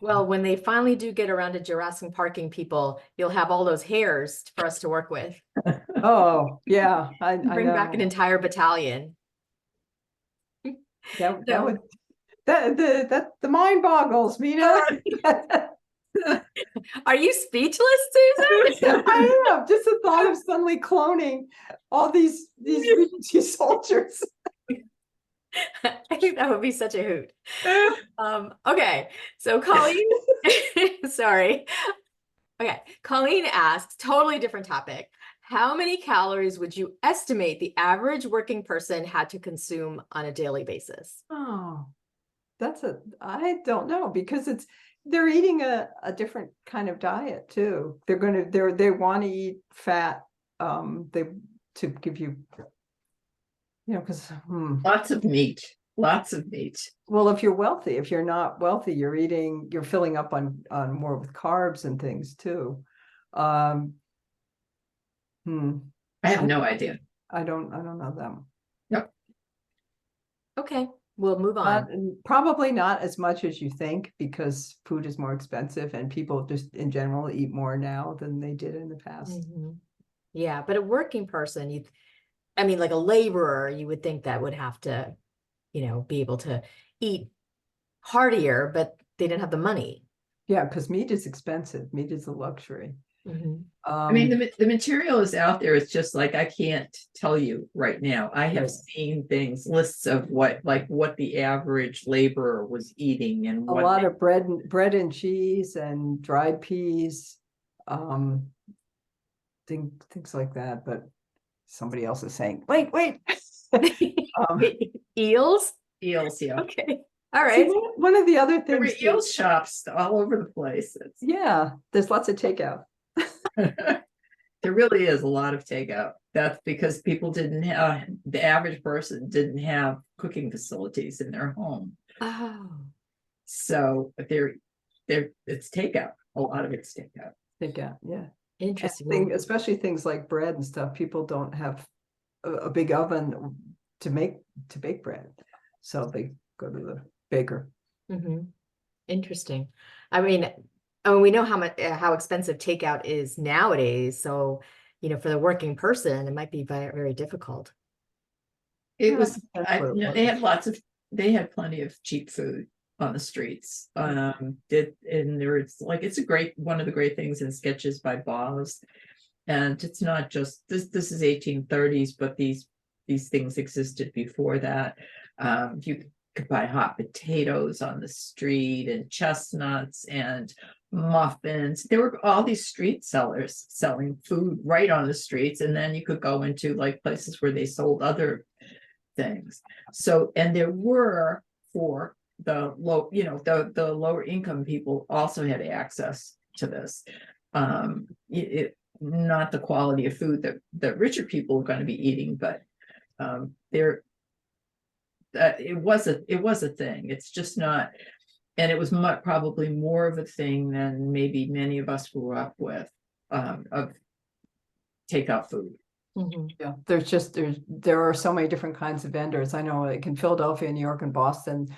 A: well, when they finally do get around to Jurassic Parking people, you'll have all those hairs for us to work with.
C: Oh yeah, I
A: Bring back an entire battalion.
C: The mind boggles, Mina.
A: Are you speechless, Susan?
C: I am. Just the thought of suddenly cloning all these Regency soldiers.
A: I think that would be such a hoot. Okay, so Colleen, sorry. Okay, Colleen asks, totally different topic. How many calories would you estimate the average working person had to consume on a daily basis?
C: Oh, I don't know, because they're eating a different kind of diet too. They want to eat fat, to give you, because
B: Lots of meat.
C: well, if you're wealthy. If you're not wealthy, you're filling up on more with carbs and things too. Um,
B: I have no idea.
C: I don't know them.
B: Yep.
A: Okay, we'll move
C: Not,
A: on.
C: probably not as much as you think, because food is more expensive and people just in general eat more now than they did in the past.
A: Mhm. Yeah, but a working person, I mean, like a laborer, you would think that would have to, be able to eat heartier, but they didn't have the money.
C: Yeah, because meat is expensive. Meat is a luxury.
A: Mhm.
B: I mean, the material is out there. It's just like I can't tell you right now. I have
C: Right.
B: seen things, lists of what the average laborer was eating and
C: a
B: what
C: lot
B: they-
C: of bread and cheese and dried peas, things like that. But somebody else is saying, wait.
A: Eels?
B: eels. Yeah,
A: Okay, all
C: See,
A: right.
C: one of the other
B: there were
C: things,
B: eel shops all over the place.
C: yeah, there's lots of takeout.
B: There really is a lot of takeout. That's because people didn't have, the average person didn't have cooking facilities in their home.
A: Oh,
B: So it's takeout. A lot of it's takeout.
C: Takeout, yeah.
A: interesting.
C: Especially things like bread and stuff. People don't have a big oven to bake bread, so they go to the baker.
A: Mhm. Interesting. I mean, we know how expensive takeout is nowadays. So, for the working person, it might be very, very difficult.
B: It
C: Yeah,
B: was,
C: that's what it
B: they had plenty of cheap food on the streets. And it's one of the great things in Sketches by Boz. And it's not just this is 1830s, but these things existed before that. You could buy hot potatoes on the street and chestnuts and muffins. There were all these street sellers selling food right on the streets, and then you could go into like places where they sold other things. So, and there were, for the low, the lower income people also had access to this. Not the quality of food that richer people are going to be eating, but it was a thing. It's just not, and it was probably more of a thing than maybe many of us grew up with, of takeout food.
A: Mhm.
C: Yeah, there are so many different kinds of vendors. I know, like in Philadelphia, New York, and Boston,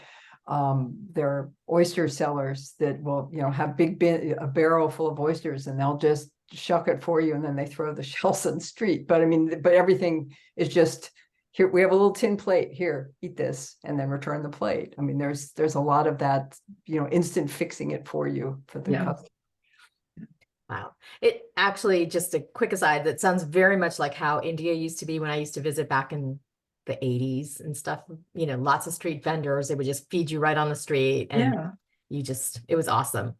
C: there are oyster sellers that will, have a barrel full of oysters, and they'll just shuck it for you, and then they throw the shells in the street. But I mean, everything is just, here, we have a little tin plate, here, eat this, and then return the plate. I mean, there's a lot of that, instant fixing it for you for the customer.
A: Wow. It actually, just a quick aside, that sounds very much like how India used to be when I used to visit back in the 80s and stuff. Lots of street vendors. They would just feed you right on the street, and it was awesome.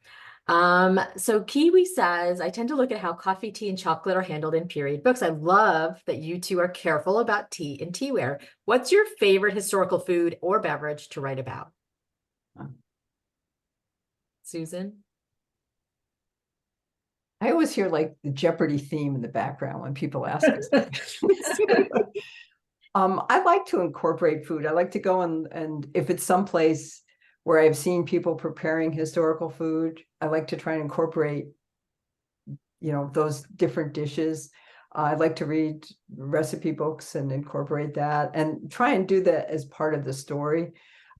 A: So Kiwi says, I tend to look at how coffee, tea, and chocolate are handled in period books. I love that you two are careful about tea and teaware. What's your favorite historical food or beverage to write about? Susan?
C: I always hear like the Jeopardy theme in the background when people ask us. I like to incorporate food. I like to go and if it's someplace where I've seen people preparing historical food, I like to try and incorporate, those different dishes. I like to read recipe books and incorporate that, and try and do that as part of the story.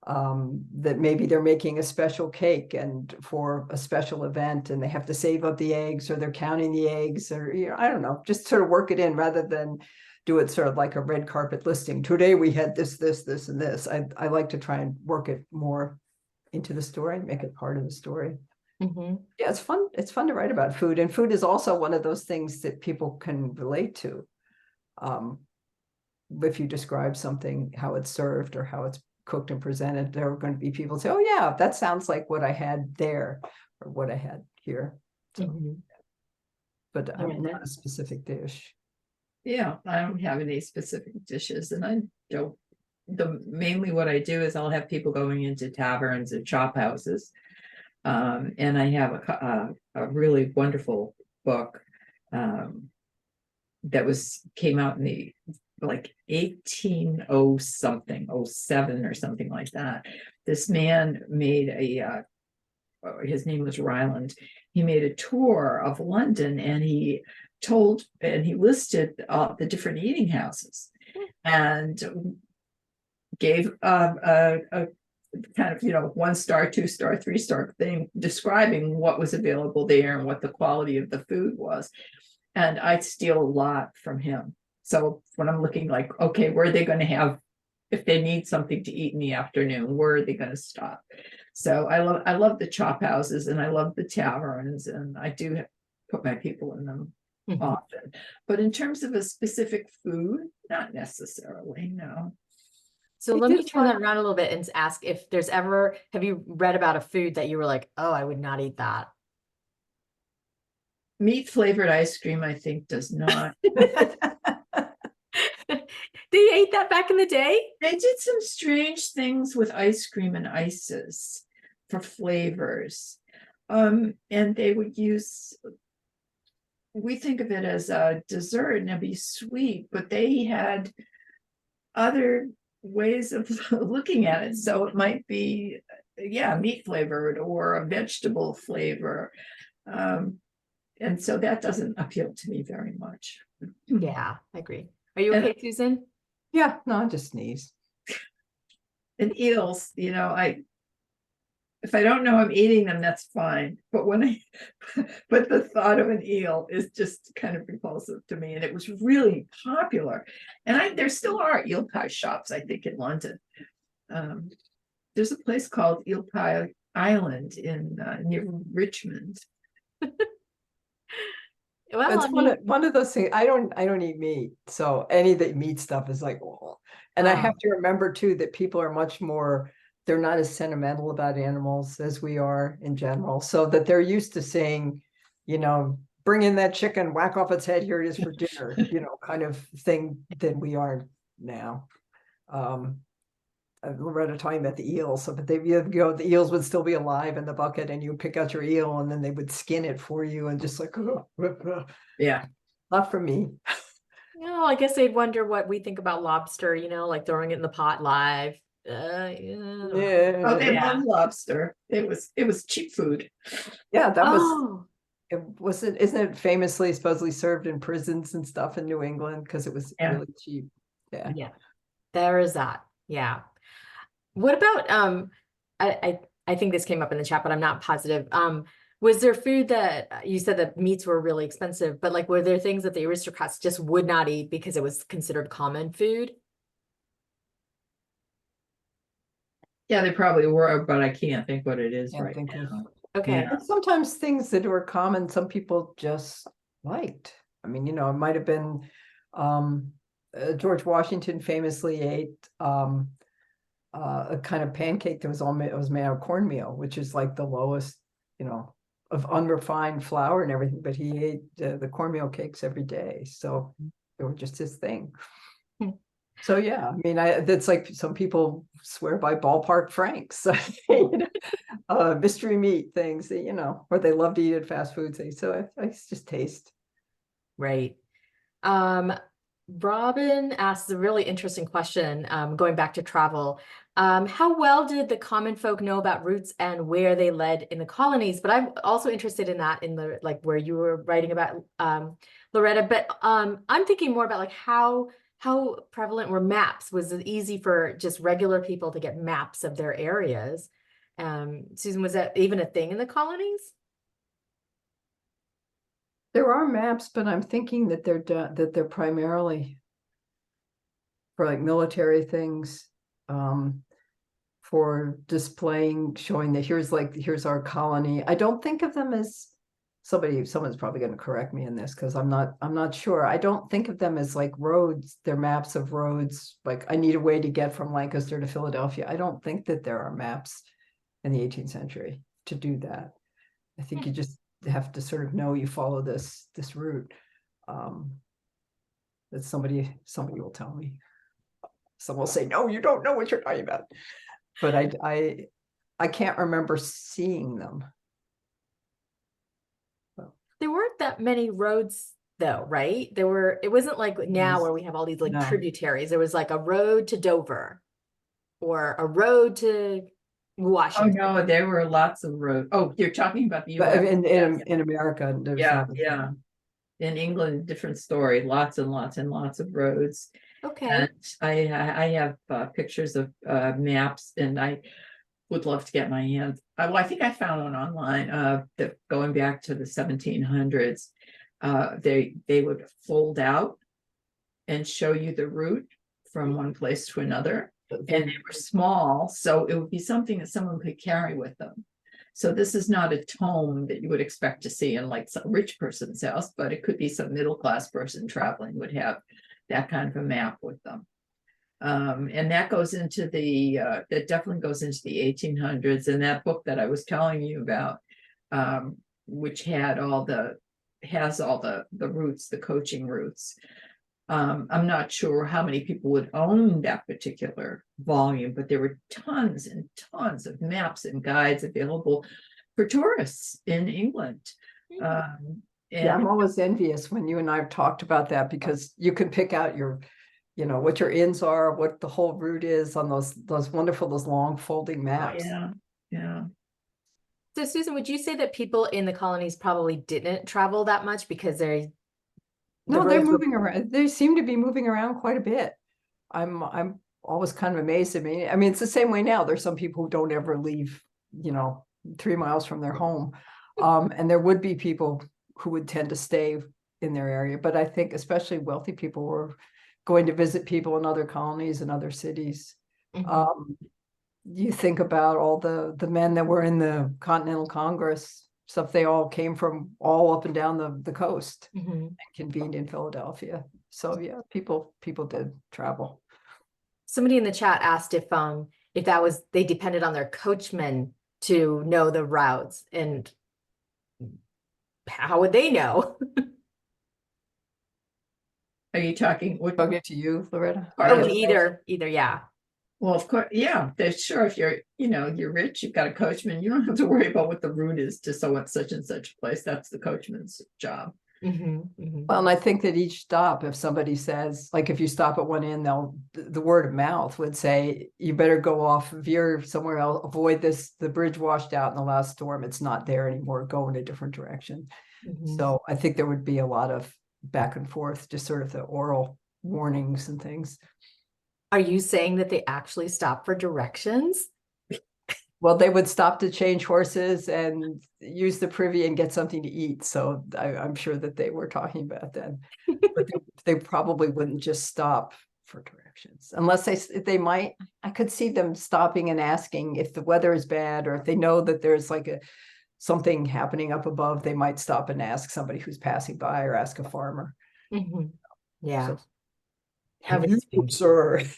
C: That maybe they're making a special cake and for a special event, and they have to save up the eggs, or they're counting the eggs, or I don't know, just sort of work it in rather than do it sort of like a red carpet listing. Today we had this, and this. I like to try and work it more into the story, make it part of the story.
A: Mm-hmm.
C: Yeah, it's fun. It's fun to write about food, and food is also one of those things that people can relate to. If you describe something, how it's served or how it's cooked and presented, there are going to be people say, oh yeah, that sounds like what I had there or what I had here. So, but I'm not a specific dish.
B: Yeah, I don't have any specific dishes, and I don't. Mainly what I do is I'll have people going into taverns and chop houses, and I have a really wonderful book that came out in the like 1800 something, 07 or something like that. This man made his name was Ryland. He made a tour of London, and he listed the different eating houses, and gave a kind of, 1-star, 2-star, 3-star thing describing what was available there and what the quality of the food was. And I steal a lot from him. So when I'm looking like, okay, where are they going to have, if they need something to eat in the afternoon, where are they going to stop? So I love the chop houses, and I love the taverns, and I do put my people in them often. But in terms of a specific food, not necessarily, no.
A: So let me turn that around a little bit and ask if there's ever, have you read about a food that you were like, oh, I would not eat that?
B: Meat flavored ice cream, I think, does not.
A: They ate that back in the day?
B: They did some strange things with ice cream and ices for flavors. And they would use, we think of it as a dessert and it'd be sweet, but they had other ways of looking at it. So it might be, meat flavored or a vegetable flavor. And so that doesn't appeal to me very much.
A: Yeah, I agree. Are you okay, Susan?
C: Yeah, no, I just sneeze.
B: And eels, if I don't know I'm eating them, that's fine. But but the thought of an eel is just kind of repulsive to me. And it was really popular. And there still are eel pie shops, I think, in London. There's a place called Eel Pie Island near Richmond.
A: Well,
C: It's one of those things. I don't eat meat, so any of the meat stuff is like, oh. And I have to remember too that people are much more, they're not as sentimental about animals as we are in general. So that they're used to saying, bring in that chicken, whack off its head, here it is for dinner, kind of thing than we are now. Loretta talking about the eels. So, but the eels would still be alive in the bucket, and you pick out your eel, and then they would skin it for you, and just like,
B: yeah,
C: not for me.
A: No, I guess they'd wonder what we think about lobster, like throwing it in the pot live.
B: Oh, they love lobster. It was cheap food.
C: Yeah, that was. Isn't it famously supposedly served in prisons and stuff in New England because it was really cheap?
A: Yeah, there is that. Yeah. What about I think this came up in the chat, but I'm not positive. Was there food that you said that meats were really expensive, but like were there things that the aristocrats just would not eat because it was considered common food?
B: Yeah, they probably were, but I can't think what it is right now.
A: Okay.
C: And sometimes things that were common, some people just liked. I mean, it might have been George Washington famously ate a kind of pancake that was made out of cornmeal, which is like the lowest, of unrefined flour and everything. But he ate the cornmeal cakes every day, so they were just his thing. So yeah, I mean, that's like some people swear by ballpark franks, mystery meat things that or they love to eat at fast food things. So it's just taste.
A: Right. Robin asks a really interesting question, going back to travel. How well did the common folk know about routes and where they led in the colonies? But I'm also interested in that in the where you were writing about Loretta. But I'm thinking more about like how prevalent were maps? Was it easy for just regular people to get maps of their areas? Susan, was that even a thing in the colonies?
C: There are maps, but I'm thinking that they're primarily for like military things, for displaying, showing that here's our colony. I don't think of them as someone's probably going to correct me in this because I'm not sure. I don't think of them as like roads. They're maps of roads. Like I need a way to get from Lancaster to Philadelphia. I don't think that there are maps in the 18th century to do that. I think you just have to sort of know you follow this route. That somebody will tell me. Someone will say, no, you don't know what you're talking about. But I can't remember seeing them.
A: There weren't that many roads though, right? It wasn't like now where we have all these like tributaries. There was like a road to Dover or a road to
B: Oh,
A: Washington.
B: no, there were lots of roads. Oh, you're talking about the
C: But
B: US.
C: in America, there's
B: Yeah,
C: not.
B: yeah. In England, different story, lots and lots and lots of roads.
A: Okay.
B: And I have pictures of maps, and I would love to get my hands. Well, I think I found one online that going back to the 1700s. They would fold out and show you the route from one place to another. And they were small, so it would be something that someone could carry with them. So this is not a tome that you would expect to see in like some rich person's house, but it could be some middle-class person traveling would have that kind of a map with them. And that goes into that definitely goes into the 1800s. And that book that I was telling you about, which has all the routes, the coaching routes. I'm not sure how many people would own that particular volume, but there were tons and tons of maps and guides available for tourists in England.
C: Yeah, I'm always envious when you and I have talked about that, because you can pick out what your inns are, what the whole route is on those long folding maps.
B: Yeah.
A: So Susan, would you say that people in the colonies probably didn't travel that much because they're
C: moving around. They seem to be moving around quite a bit. I'm always kind of amazed at me. I mean, it's the same way now. There's some people who don't ever leave, 3 miles from their home. And there would be people who would tend to stay in their area. But I think especially wealthy people were going to visit people in other colonies and other cities. You think about all the men that were in the Continental Congress, stuff, they all came from all up and down the coast and convened in Philadelphia. So yeah, people did travel.
A: Somebody in the chat asked if that was, they depended on their coachmen to know the routes, and how would they know?
B: Are you talking?
C: Talking to you, Loretta?
A: Or either, yeah.
B: Well, of course, yeah. Sure, if you're rich, you've got a coachman. You don't have to worry about what the route is to such and such place. That's the coachman's job.
C: Well, and I think that each stop, if somebody says, like, if you stop at one inn, the word of mouth would say, you better go off, veer somewhere else, avoid this, the bridge washed out in the last storm, it's not there anymore, go in a different direction. So I think there would be a lot of back and forth, just sort of the oral warnings and things.
A: Are you saying that they actually stop for directions?
C: Well, they would stop to change horses and use the privy and get something to eat. So I'm sure that they were talking about that. But they probably wouldn't just stop for directions, unless they might. I could see them stopping and asking if the weather is bad, or if they know that there's like something happening up above, they might stop and ask somebody who's passing by, or ask a farmer.
A: Yeah.
C: So, have you observed?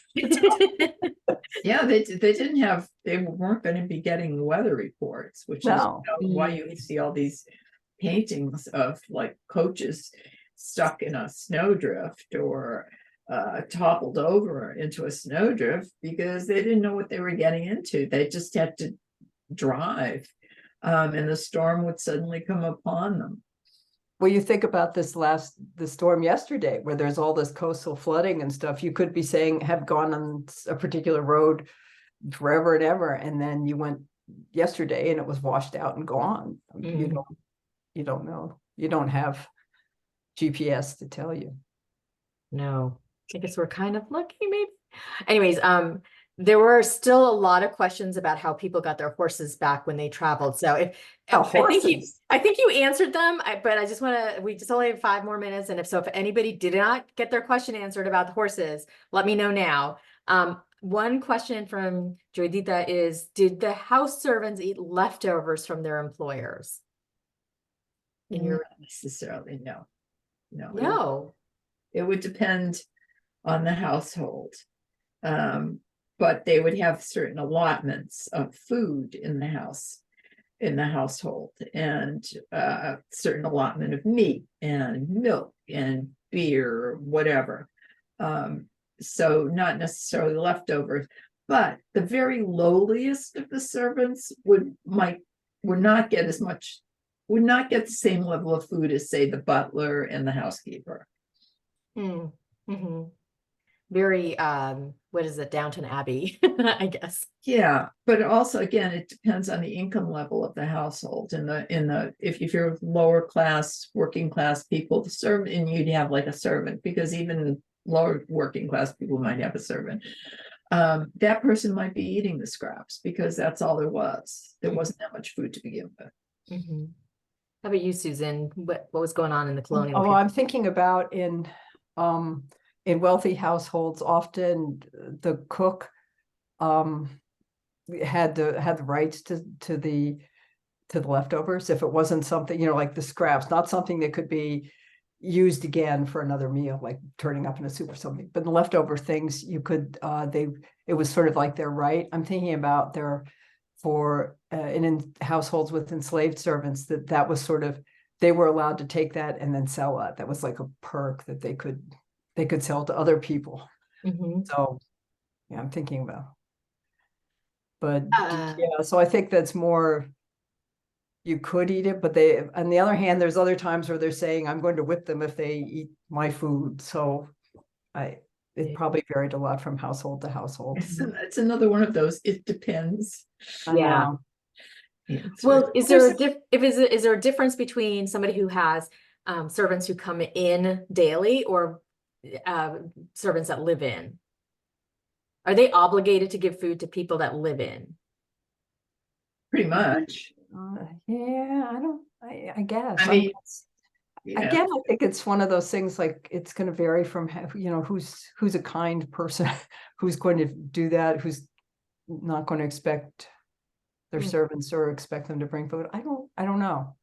B: Yeah, they weren't going to be getting weather reports, which is why you see all these paintings of like coaches stuck in a snowdrift or toppled over into a snowdrift, because they didn't know what they were getting into. They just had to drive, and the storm would suddenly come upon them.
C: Well, you think about the storm yesterday, where there's all this coastal flooding and stuff. You could be saying have gone on a particular road forever and ever, and then you went yesterday and it was washed out and gone. You don't know. You don't have GPS to tell you.
A: No, I guess we're kind of lucky, maybe. Anyways, there were still a lot of questions about how people got their horses back when they traveled. So I think you answered them, but I just we just only have 5 more minutes. And if anybody did not get their question answered about the horses, let me know now. One question from Joydita is, did the house servants eat leftovers from their employers?
B: Not necessarily, no.
A: No.
B: It would depend on the household. But they would have certain allotments of food in the household, and certain allotment of meat and milk and beer, whatever. So not necessarily leftovers, but the very lowliest of the servants would not get the same level of food as, say, the butler and the housekeeper.
A: Very what is it, Downton Abbey, I guess.
B: Yeah, but also again, it depends on the income level of the household. If you're lower class, working class people, the servant, and you'd have like a servant, because even lower working class people might have a servant. That person might be eating the scraps because that's all there was. There wasn't that much food to begin with.
A: Mm-hmm. How about you, Susan? What was going on in the colonial
C: Oh,
A: period?
C: I'm thinking about in wealthy households, often the cook had the rights to the leftovers. If it wasn't something, like the scraps, not something that could be used again for another meal, like turning up in a soup or something, but the leftover things you could, it was sort of like their right. I'm thinking about in households with enslaved servants, that was sort of, they were allowed to take that and then sell it. That was like a perk that they could sell to other people.
A: Mm-hmm.
C: So yeah, I'm thinking about, but
A: Uh,
C: yeah, so I think that's more, you could eat it, but on the other hand, there's other times where they're saying, I'm going to whip them if they eat my food. So it probably varied a lot from household to household.
B: It's another one of those, it depends.
C: I
A: Yeah.
C: know.
A: Well, is there a difference between somebody who has servants who come in daily or servants that live in? Are they obligated to give food to people that live in?
B: Pretty much.
C: Yeah, I guess.
B: I mean, yeah.
C: Again, I think it's one of those things, like it's going to vary from, who's a kind person, who's going to do that, who's not going to expect their servants or expect them to bring food. I don't know.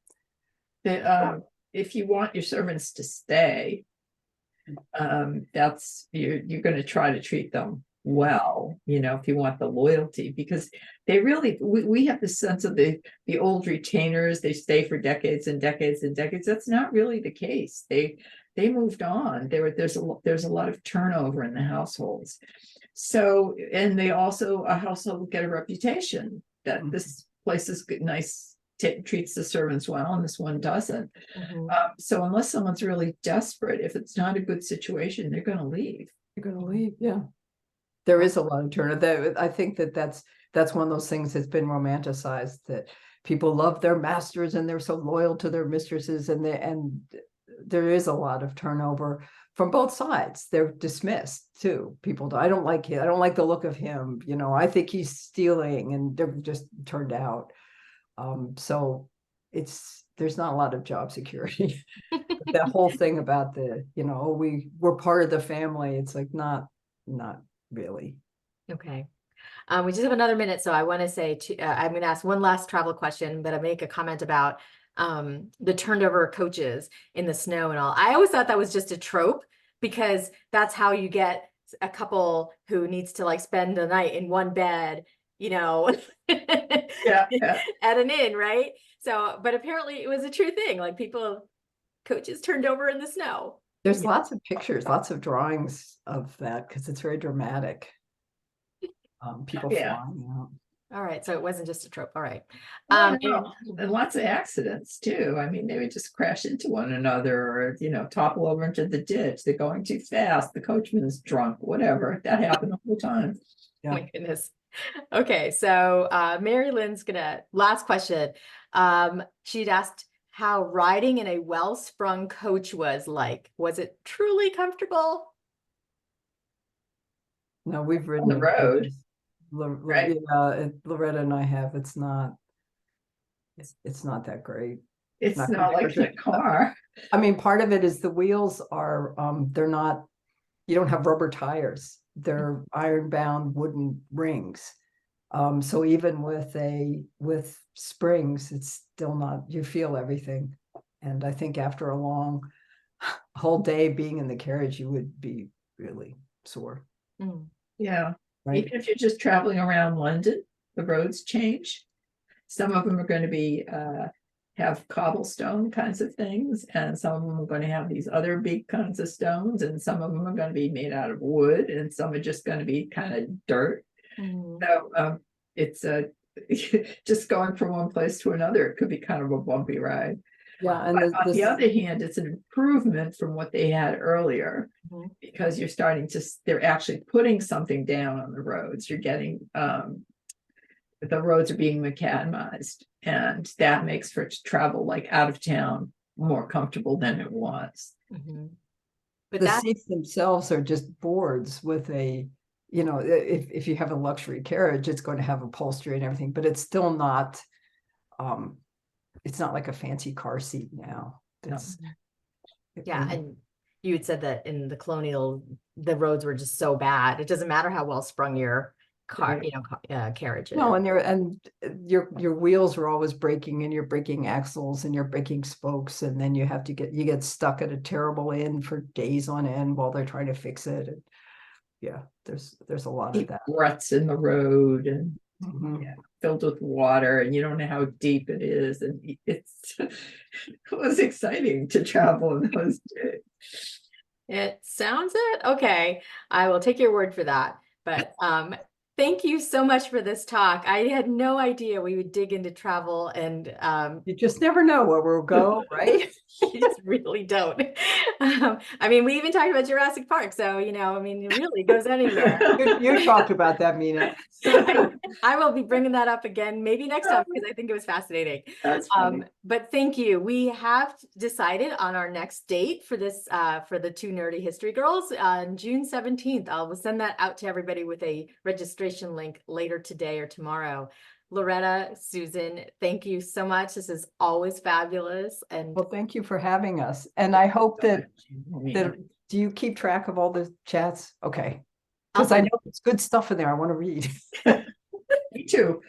B: If you want your servants to stay, that's you're going to try to treat them well, if you want the loyalty, because they really, we have the sense of the old retainers, they stay for decades and decades and decades. That's not really the case. They moved on. There's a lot of turnover in the households. So, and they also, a household will get a reputation that this place is good, nice, treats the servants well, and this one doesn't. So unless someone's really desperate, if it's not a good situation, they're going to leave.
C: You're going to leave, yeah. There is a lot of turnover. I think that's one of those things that's been romanticized, that people love their masters and they're so loyal to their mistresses, and there is a lot of turnover from both sides. They're dismissed too. People, I don't like it. I don't like the look of him. I think he's stealing, and they're just turned out. So there's not a lot of job security. That whole thing about we're part of the family. It's like not really.
A: Okay. We just have another minute, so I want to say I'm going to ask one last travel question, but I make a comment about the turned over coaches in the snow and all. I always thought that was just a trope, because that's how you get a couple who needs to like spend the night in one bed,
B: yeah.
A: at an inn, right? So, but apparently it was a true thing. Like coaches turned over in the snow.
C: There's lots of pictures, lots of drawings of that, because it's very dramatic. People flying out.
A: All right, so it wasn't just a trope. All right.
B: And lots of accidents too. I mean, they would just crash into one another, or topple over into the ditch. They're going too fast. The coachman's drunk, whatever. That happened all the time.
A: Yeah. Oh my goodness. Okay, so Mary Lynn's last question. She'd asked how riding in a well-sprung coach was like. Was it truly comfortable?
C: No, we've ridden
B: on the road.
C: Right. Yeah, Loretta and I have. It's not that great.
B: It's not like the car.
C: I mean, part of it is the wheels are they're not, you don't have rubber tires. They're iron-bound wooden rings. So even with springs, it's still not, you feel everything. And I think after a long whole day being in the carriage, you would be really sore.
B: Yeah.
C: Right.
B: Even if you're just traveling around London, the roads change. Some of them are going to be have cobblestone kinds of things, and some of them are going to have these other big kinds of stones, and some of them are going to be made out of wood, and some are just going to be kind of dirt. So it's just going from one place to another. It could be kind of a bumpy ride.
C: Yeah, and
B: But on the other hand, it's an improvement from what they had earlier,
A: Mhm.
B: because you're starting to, they're actually putting something down on the roads. You're getting, the roads are being macadamized, and that makes for travel like out of town more comfortable than it was.
A: Mhm. But
C: the
A: that,
C: seats themselves are just boards with a, you know, if you have a luxury carriage, it's going to have upholstery and everything, but it's still not, it's not like a fancy car seat now. It's,
A: yeah, and you had said that in the colonial, the roads were just so bad. It doesn't matter how well sprung your car,
B: Right.
A: you know, carriage is.
C: no, and your wheels are always breaking, and you're breaking axles and you're breaking spokes, and then you get stuck at a terrible end for days on end while they're trying to fix it. And yeah, there's a lot of
B: Deep
C: that.
B: ruts in the road, and
C: Mhm.
B: yeah, filled with water, and you don't know how deep it is, and it's it was exciting to travel in those days.
A: It sounds it. Okay. I will take your word for that. But thank you so much for this talk. I had no idea we would dig into travel, and
C: You just never know where we'll go, right?
A: you just really don't. I mean, we even talked about Jurassic Park, so you know, I mean, it really goes anywhere.
C: You talked about that, Mina.
A: I will be bringing that up again, maybe next time, because I think it was fascinating.
B: That's funny.
A: But thank you. We have decided on our next date for this, for the two nerdy history girls on June 17th. I will send that out to everybody with a registration link later today or tomorrow. Loretta, Susan, thank you so much. This is always fabulous. And
C: Well, thank you for having us. And I hope that
B: Yeah.
C: do you keep track of all the chats? Okay.
A: I'll
C: Because I
A: send
C: know there's good stuff in there I want to read.
B: Me too.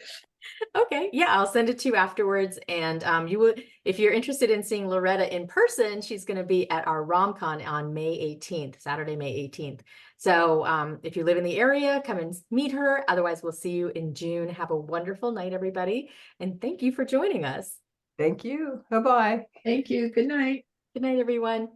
A: Okay, yeah, I'll send it to you afterwards. And you would, if you're interested in seeing Loretta in person, she's going to be at our RomCon on May 18th, Saturday, May 18th. So if you live in the area, come and meet her. Otherwise, we'll see you in June. Have a wonderful night, everybody. And thank you for joining us.
C: Thank you. Bye-bye.
B: Thank you. Good night.
A: Good night, everyone.